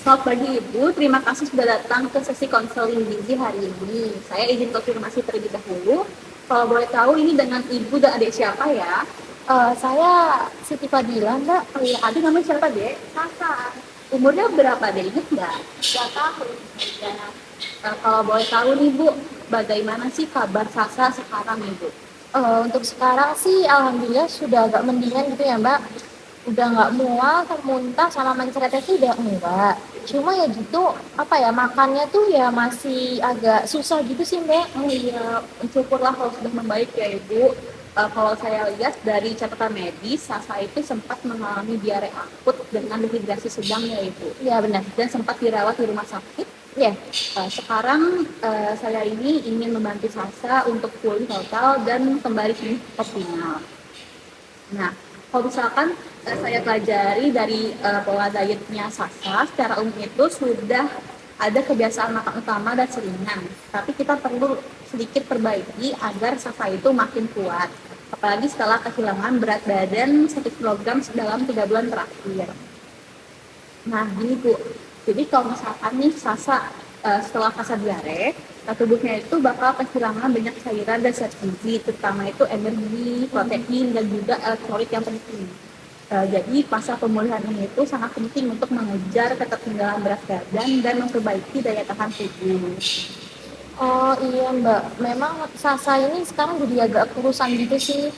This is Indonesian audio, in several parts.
Selamat pagi Ibu, terima kasih sudah datang ke sesi konseling gizi hari ini. Saya izin konfirmasi terlebih dahulu. Kalau boleh tahu ini dengan Ibu dan adik siapa ya? Saya Siti Fadila, Mbak. Oh iya, adik namanya siapa dek? Kakak, Umurnya berapa dek? Ingat nggak? 3 tahun. Ya. Kalau boleh tahu nih Bu, bagaimana sih kabar Sasa sekarang Ibu? Untuk sekarang sih alhamdulillah sudah agak mendingan gitu ya, Mbak. Udah nggak mual, muntah sama mencretnya tuh udah enggak. Cuma ya gitu, apa ya, makannya tuh ya masih agak susah gitu sih, Mbak. Oh iya, syukurlah kalau sudah membaik ya Ibu. Kalau saya lihat dari catatan medis, Sasa itu sempat mengalami diare akut dengan dehidrasi sedang ya Ibu. Iya benar. Dan sempat dirawat di rumah sakit. Iya. Sekarang saya ini ingin membantu Sasa untuk pulih total dan kembali optimal. Nah, kalau misalkan saya pelajari dari pola dietnya Sasa, secara umum itu sudah ada kebiasaan makan utama dan selingan. Tapi kita perlu sedikit perbaiki agar Sasa itu makin kuat. Apalagi setelah kehilangan berat badan 1 kg dalam 3 bulan terakhir. Nah, gini Bu. Jadi kalau misalkan nih Sasa setelah Sasa diare, tubuhnya itu bakal kehilangan banyak cairan dan zat gizi, terutama itu energi, protein, dan juga elektrolit yang penting. Jadi masa pemulihan ini itu sangat penting untuk mengejar ketertinggalan berat badan dan memperbaiki daya tahan tubuh. Oh iya, Mbak. Memang Sasa ini sekarang jadi agak kurusan gitu sih.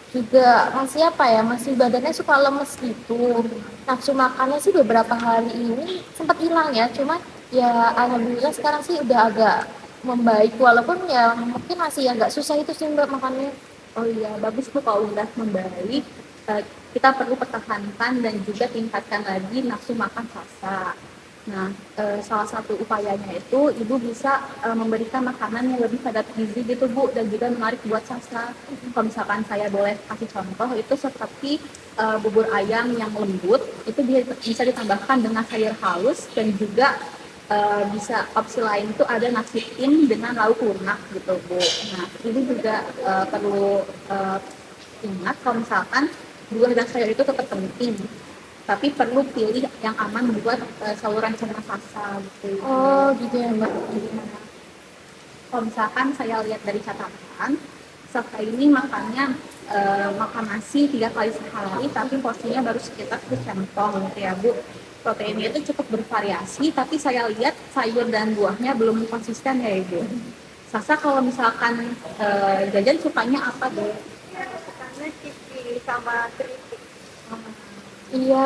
Juga masih apa ya, masih badannya suka lemes gitu. Nafsu makannya sih beberapa hari ini sempat hilang ya, cuma ya alhamdulillah sekarang sih udah agak membaik, walaupun ya mungkin masih agak susah itu sih Mbak makannya. Oh iya, bagus tuh kalau udah membaik. Eh, Kita perlu pertahankan dan juga tingkatkan lagi nafsu makan Sasa. Nah, salah satu upayanya itu ibu bisa memberikan makanan yang lebih padat gizi gitu Bu, dan juga menarik buat Sasa. Kalau misalkan saya boleh kasih contoh, itu seperti bubur ayam yang lembut, itu bisa ditambahkan dengan sayur halus, dan juga bisa opsi lain itu ada nasi tim dengan lauk lunak gitu Bu. Nah, ini juga perlu ingat kalau misalkan buah dan sayur itu tetap penting, tapi perlu pilih yang aman buat saluran cerna Sasa gitu. Oh gitu ya Mbak. Kalau misalkan saya lihat dari catatan, Sasa ini makannya makan nasi 3 kali sehari, tapi porsinya baru sekitar 1 centong gitu ya Bu. Proteinnya itu cukup bervariasi, tapi saya lihat sayur dan buahnya belum konsisten ya Ibu. Sasa kalau misalkan jajan sukanya apa Bu? Karena cici sama keripik. Iya,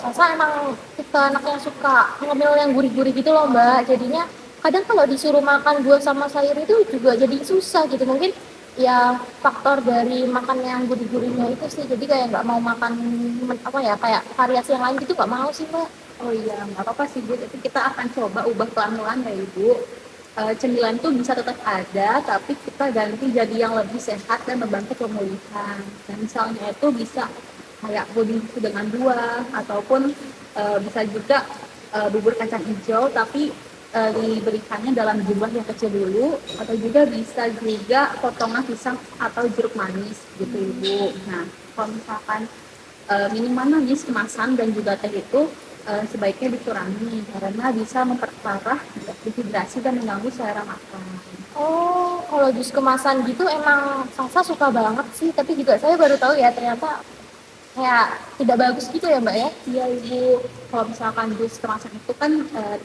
Sasa emang tipe anak yang suka ngemil yang gurih-gurih gitu loh Mbak. Jadinya kadang kalau disuruh makan buah sama sayur itu juga jadi susah gitu. Mungkin ya faktor dari makan yang gurih-gurihnya itu sih. Jadi kayak nggak mau makan apa ya, kayak variasi yang lain gitu nggak mau sih Mbak. Oh iya, nggak apa-apa sih Bu. Tapi kita akan coba ubah pelan-pelan ya Ibu. Cemilan tuh bisa tetap ada, tapi kita ganti jadi yang lebih sehat dan membantu pemulihan. Dan misalnya itu bisa kayak puding dengan buah, ataupun bisa juga bubur kacang hijau, tapi diberikannya dalam jumlah yang kecil dulu, atau juga bisa juga potongan pisang atau jeruk manis gitu Ibu. Nah, kalau misalkan minuman manis kemasan dan juga teh itu sebaiknya dikurangi karena bisa memperparah dehidrasi dan mengganggu selera makan. Oh, kalau jus kemasan gitu emang Sasa suka banget sih. Tapi juga saya baru tahu ya ternyata kayak tidak bagus gitu ya Mbak ya. Iya Ibu, kalau misalkan jus kemasan itu kan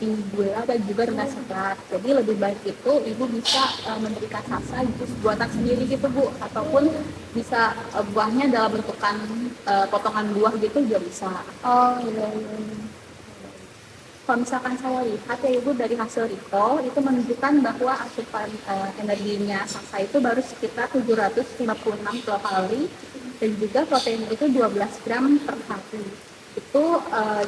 tinggi gula dan juga rendah serat. Jadi lebih baik itu Ibu bisa memberikan Sasa jus buatan sendiri gitu Bu, ataupun bisa buahnya dalam bentukan potongan buah gitu juga bisa. Oh iya iya. Kalau misalkan saya lihat ya Ibu dari hasil recall itu menunjukkan bahwa asupan energinya Sasa itu baru sekitar 756 kilokalori, dan juga protein itu 12 gram per hari. Itu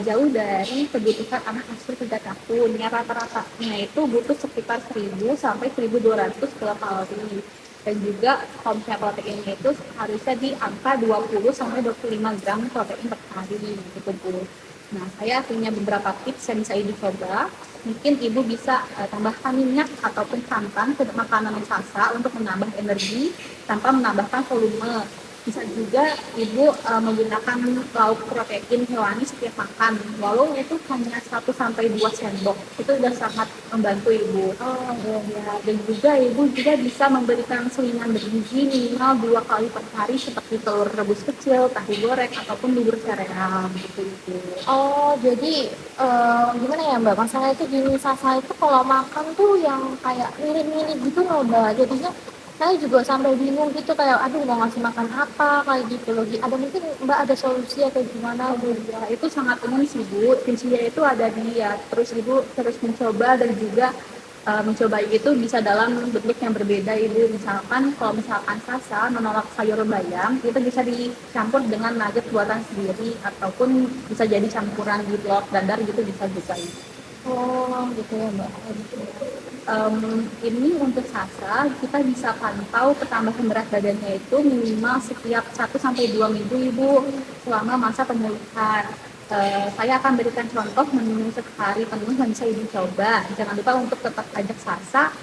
jauh dari kebutuhan anak asuh 3 tahun. Yang rata-ratanya itu butuh sekitar 1000 sampai 1200 kilokalori. Dan juga kalau misalnya proteinnya itu harusnya di angka 20 sampai 25 gram protein per hari gitu Bu. Nah, saya punya beberapa tips yang bisa Ibu coba. Mungkin Ibu bisa tambahkan minyak ataupun santan ke makanan Sasa untuk menambah energi tanpa menambahkan volume. Bisa juga ibu menggunakan lauk protein hewani setiap makan, walau itu hanya 1 sampai 2 sendok, itu sudah sangat membantu ibu. Oh iya. Ya, dan juga ibu juga bisa memberikan selingan bergizi minimal 2 kali per hari seperti telur rebus kecil, tahu goreng, ataupun bubur sereal gitu ibu. Oh, jadi gimana ya Mbak? Masalah itu gini, Sasa itu kalau makan tuh yang kayak mirip-mirip gitu loh Mbak. Jadinya saya juga sampai bingung gitu kayak aduh mau ngasih makan apa kayak gitu loh. Ada mungkin Mbak ada solusi atau gimana Oh Bu? ya, itu sangat umum sih Bu. Kuncinya itu ada di ya, terus Ibu terus mencoba dan juga mencoba itu bisa dalam bentuk yang berbeda Ibu. Misalkan kalau misalkan Sasa menolak sayur bayam, itu bisa dicampur dengan nugget buatan sendiri ataupun bisa jadi campuran di blok dadar gitu bisa juga Ibu. Oh gitu ya Mbak. Ini untuk Sasa kita bisa pantau pertambahan berat badannya itu minimal setiap 1 sampai 2 minggu Ibu selama masa pemulihan. Saya akan berikan contoh menu sehari penuh yang bisa Ibu coba. Jangan lupa untuk tetap ajak Sasa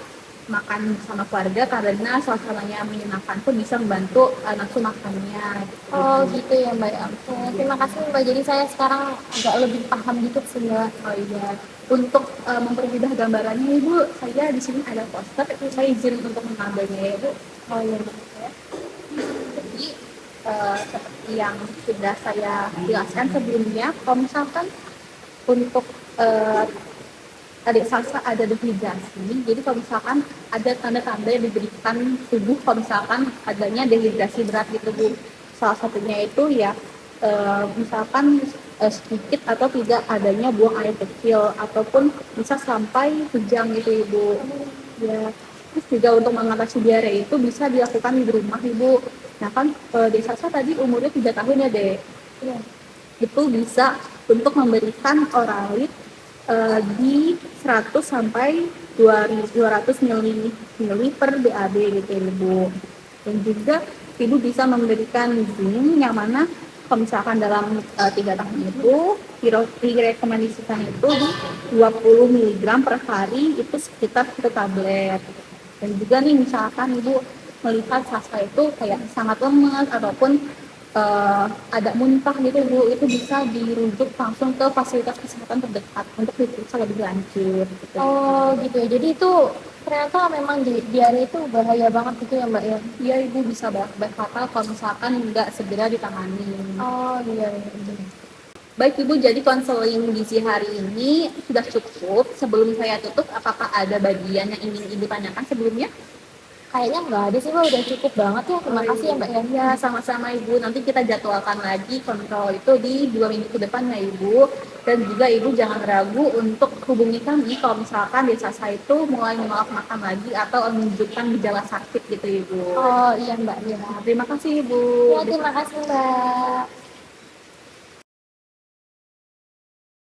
makan bersama keluarga karena suasananya menyenangkan pun bisa membantu nafsu makannya. Oh gitu ya Mbak ya. Oke, terima kasih Mbak. Jadi saya sekarang agak lebih paham gitu sih Mbak. Oh iya, untuk mempermudah gambarannya Ibu, saya di sini ada poster, saya izin untuk mengambilnya ya Ibu. Oh iya. Jadi seperti yang sudah saya jelaskan sebelumnya, kalau misalkan untuk adik Salsa ada dehidrasi, jadi kalau misalkan ada tanda-tanda yang diberikan tubuh kalau misalkan adanya dehidrasi berat di tubuh, salah satunya itu ya misalkan sedikit atau tidak adanya buang air kecil ataupun bisa sampai kejang gitu Ibu. Ya, terus juga untuk mengatasi diare itu bisa dilakukan di rumah Ibu. Nah kan Dek Salsa tadi umurnya 3 tahun ya Dek. Iya. Itu bisa untuk memberikan oralit di 100 sampai 200 mili per BAB gitu Ibu. Dan juga Ibu bisa memberikan zinc yang mana kalau misalkan dalam 3 tahun itu direkomendasikan itu di 20 mg per hari itu sekitar 1 tablet. Dan juga nih misalkan Ibu melihat Sasa itu kayak sangat lemas ataupun ada muntah gitu Bu, itu bisa dirujuk langsung ke fasilitas kesehatan terdekat untuk diperiksa lebih lanjut gitu. Oh gitu ya. Jadi itu ternyata memang diare itu bahaya banget gitu ya Mbak ya. Iya Ibu bisa fatal kalau misalkan nggak segera ditangani. Oh iya. Iya. Baik Ibu, jadi konseling gizi hari ini sudah cukup. Sebelum saya tutup, apakah ada bagian yang ingin Ibu tanyakan sebelumnya? Kayaknya nggak ada sih Mbak, udah cukup banget ya. Terima kasih ya Mbak ya. Ya, sama-sama Ibu. Nanti kita jadwalkan lagi kontrol itu di 2 minggu ke depan ya Ibu. Dan juga Ibu jangan ragu untuk hubungi kami kalau misalkan di Sasa itu mulai menolak makan lagi atau menunjukkan gejala sakit gitu Ibu. Oh iya Mbak ya. Terima kasih Ibu. Ya terima kasih Mbak.